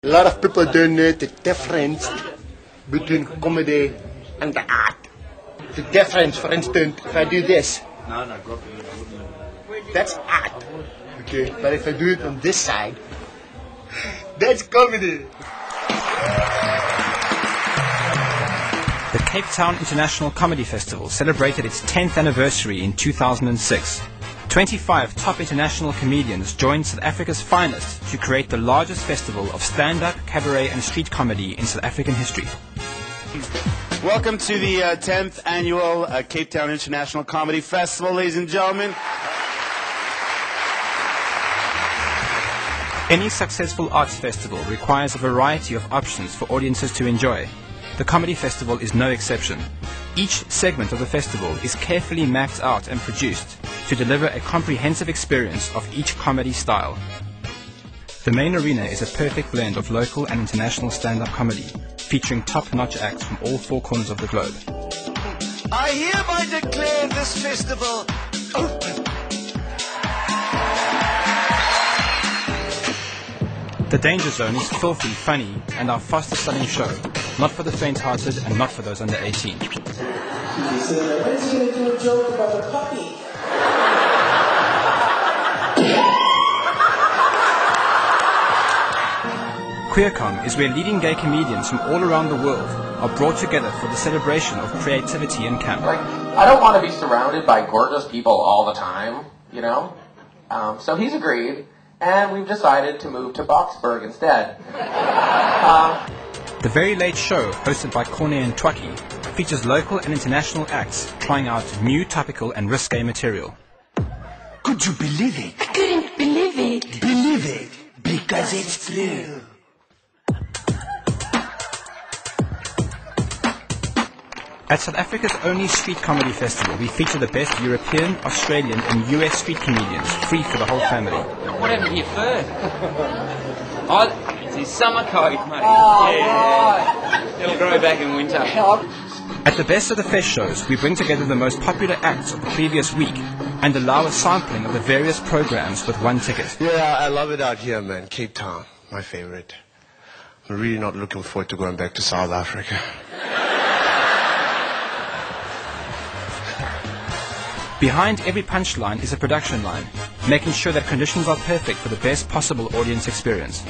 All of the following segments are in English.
A lot of people don't know the difference between comedy and the art. The difference, for instance, if I do this, that's art. Okay, but if I do it on this side, that's comedy. The Cape Town International Comedy Festival celebrated its 10th anniversary in 2006. 25 top international comedians joined South Africa's finest to create the largest festival of stand-up, cabaret and street comedy in South African history. Welcome to the 10th annual Cape Town International Comedy Festival, ladies and gentlemen. Any successful arts festival requires a variety of options for audiences to enjoy. The Comedy Festival is no exception. Each segment of the festival is carefully mapped out and produced to deliver a comprehensive experience of each comedy style. The main arena is a perfect blend of local and international stand-up comedy, featuring top-notch acts from all four corners of the globe. I hereby declare this festival open. The Danger Zone is filthy, funny, and our fastest-selling show, not for the faint-hearted and not for those under 18. He said, when is he going to do a joke about a puppy? QueerCon is where leading gay comedians from all around the world are brought together for the celebration of creativity and camp. I don't want to be surrounded by gorgeous people all the time, you know? So he's agreed, and we've decided to move to Boxburg instead. The Very Late Show, hosted by Corne and Twaki, features local and international acts trying out new, topical and risque material. Could you believe it? I couldn't believe it. Believe it, because it's true. At South Africa's only street comedy festival, we feature the best European, Australian and US street comedians, free for the whole family. What happened to your fur? Oh, it's his summer coat, mate. Oh, yeah. It'll grow back in winter. At the Best of the Fest shows, we bring together the most popular acts of the previous week and allow a sampling of the various programs with one ticket. Yeah, I love it out here, man. Cape Town, my favorite. I'm really not looking forward to going back to South Africa. Behind every punchline is a production line, making sure that conditions are perfect for the best possible audience experience.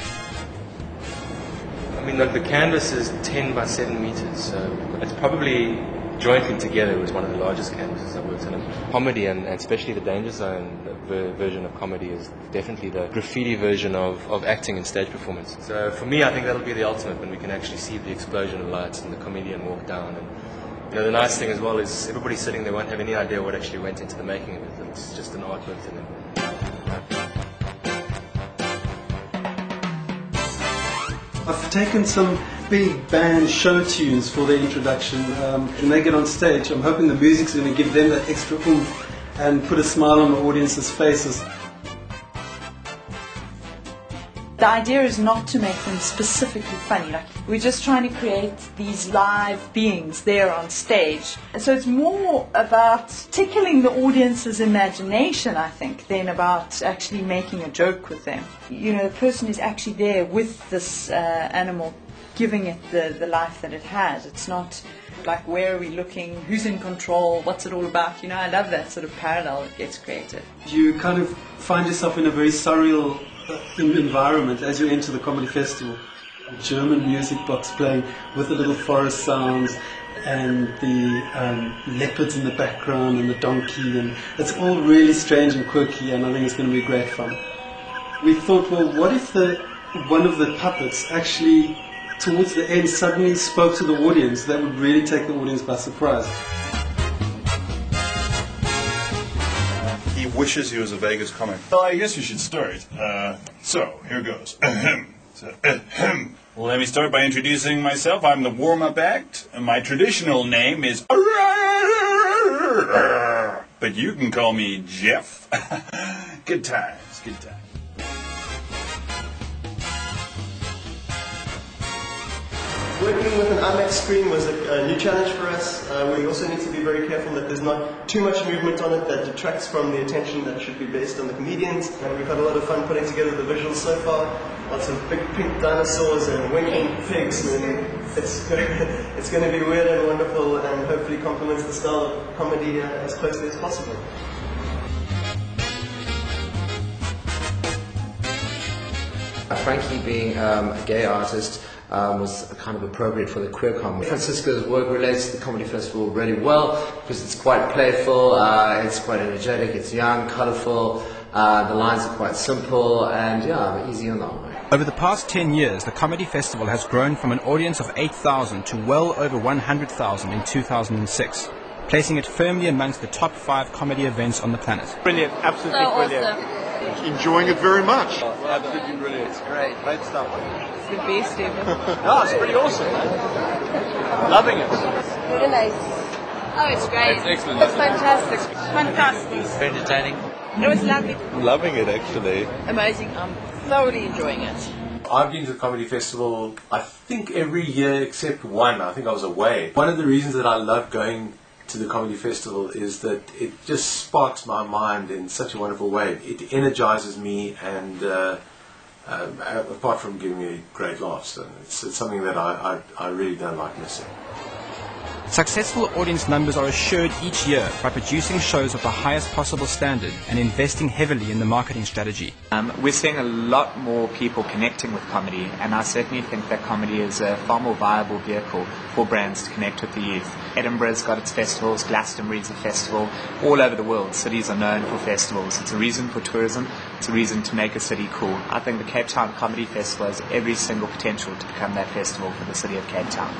I mean, look, the canvas is 10 by 7 meters, so it's probably jointly together was one of the largest canvases I've worked on. Comedy, and especially the Danger Zone version of comedy, is definitely the graffiti version of acting and stage performance. So for me, I think that'll be the ultimate, when we can actually see the explosion of lights and the comedian walk down. And you know, the nice thing as well is everybody sitting there won't have any idea what actually went into the making of it. It's just an artwork to them. I've taken some big band show tunes for their introduction. When they get on stage, I'm hoping the music's going to give them that extra oomph and put a smile on the audience's faces. The idea is not to make them specifically funny. We're just trying to create these live beings there on stage. So it's more about tickling the audience's imagination, I think, than about actually making a joke with them. You know, the person is actually there with this animal, giving it the life that it has. It's not like, where are we looking, who's in control, what's it all about? You know, I love that sort of parallel that gets created. You kind of find yourself in a very surreal environment as you enter the comedy festival. German music box playing with the little forest sounds and the leopards in the background and the donkey, and it's all really strange and quirky, and I think it's going to be great fun. We thought, well, what if one of the puppets actually towards the end suddenly spoke to the audience? That would really take the audience by surprise. He wishes he was a Vegas comic. Well, I guess we should start. So, here goes. Let me start by introducing myself. I'm the warm-up act. My traditional name is... But you can call me Jeff. Good times, good times. Working with an IMAX screen was a new challenge for us. We also need to be very careful that there's not too much movement on it that detracts from the attention that should be based on the comedians. And we've had a lot of fun putting together the visuals so far. Lots of big pink dinosaurs and winking pigs. And it's going to be weird and wonderful and hopefully complements the style of comedy as closely as possible. Frankie being a gay artist was kind of appropriate for the queer comedy. Francisco's work relates to the comedy festival really well because it's quite playful, it's quite energetic, it's young, colourful, the lines are quite simple and yeah, easy on the eye. Over the past 10 years, the Comedy Festival has grown from an audience of 8,000 to well over 100,000 in 2006, placing it firmly amongst the top 5 comedy events on the planet. Brilliant, absolutely so brilliant. Awesome. Enjoying it very much. Absolutely brilliant. It's great. Great stuff. It's the best ever. No, it's pretty awesome, man. Loving it. Very nice. Oh, it's great. It's excellent. It's fantastic. Fantastic. Very entertaining. It was lovely. Loving it, actually. Amazing. I'm thoroughly enjoying it. I've been to the Comedy Festival, I think every year except one. I think I was away. One of the reasons that I love going to the Comedy Festival is that it just sparks my mind in such a wonderful way. It energizes me and apart from giving me great laughs, it's something that I really don't like missing. Successful audience numbers are assured each year by producing shows of the highest possible standard and investing heavily in the marketing strategy. We're seeing a lot more people connecting with comedy, and I certainly think that comedy is a far more viable vehicle for brands to connect with the youth. Edinburgh's got its festivals, Glastonbury's a festival, all over the world cities are known for festivals. It's a reason for tourism, it's a reason to make a city cool. I think the Cape Town Comedy Festival has every single potential to become that festival for the city of Cape Town.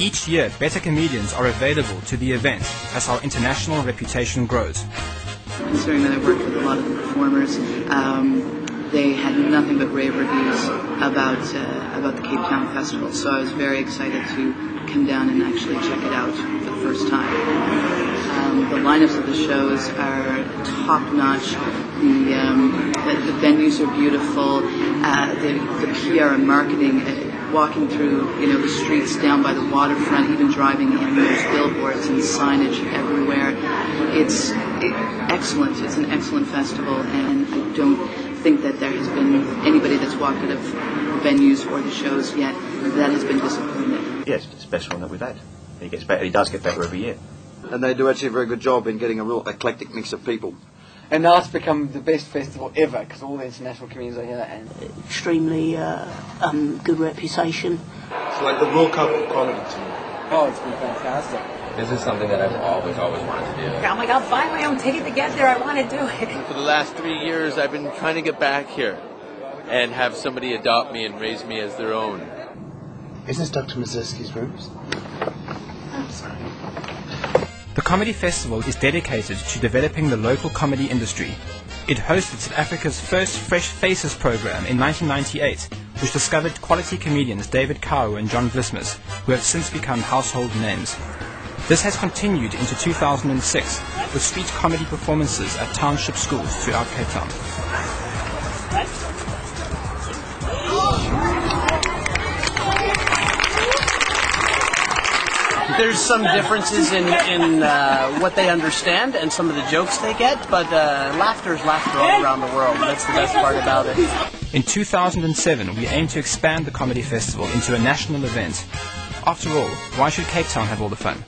Each year, better comedians are available to the event as our international reputation grows. Considering that I worked with a lot of the performers, they had nothing but rave reviews about the Cape Town Festival, so I was very excited to come down and actually check it out for the first time. The lineups of the shows are top-notch. The venues are beautiful. The PR and marketing. Walking through, the streets down by the waterfront, even driving in, there's billboards and signage everywhere. It's excellent. It's an excellent festival, and I don't think that there has been anybody that's walked out of the venues or the shows yet that has been disappointed. Yes, it's the best one that we've had. He gets better. He does get better every year. And they do actually a very good job in getting a real eclectic mix of people. And now it's become the best festival ever because all the international comedians are here. And extremely good reputation. It's like the World Cup of comedy to me. Oh, it's been fantastic. This is something that I've always wanted to do. I'm like, I'll buy my own ticket to get there. I want to do it. For the last 3 years, I've been trying to get back here and have somebody adopt me and raise me as their own. Is this Dr. Mazeski's rooms? I'm sorry. The Comedy Festival is dedicated to developing the local comedy industry. It hosted South Africa's first Fresh Faces program in 1998, which discovered quality comedians David Kau and John Vlismas, who have since become household names. This has continued into 2006, with street comedy performances at township schools throughout Cape Town. There's some differences in what they understand and some of the jokes they get, but laughter is laughter all around the world. That's the best part about it. In 2007, we aim to expand the Comedy Festival into a national event. After all, why should Cape Town have all the fun?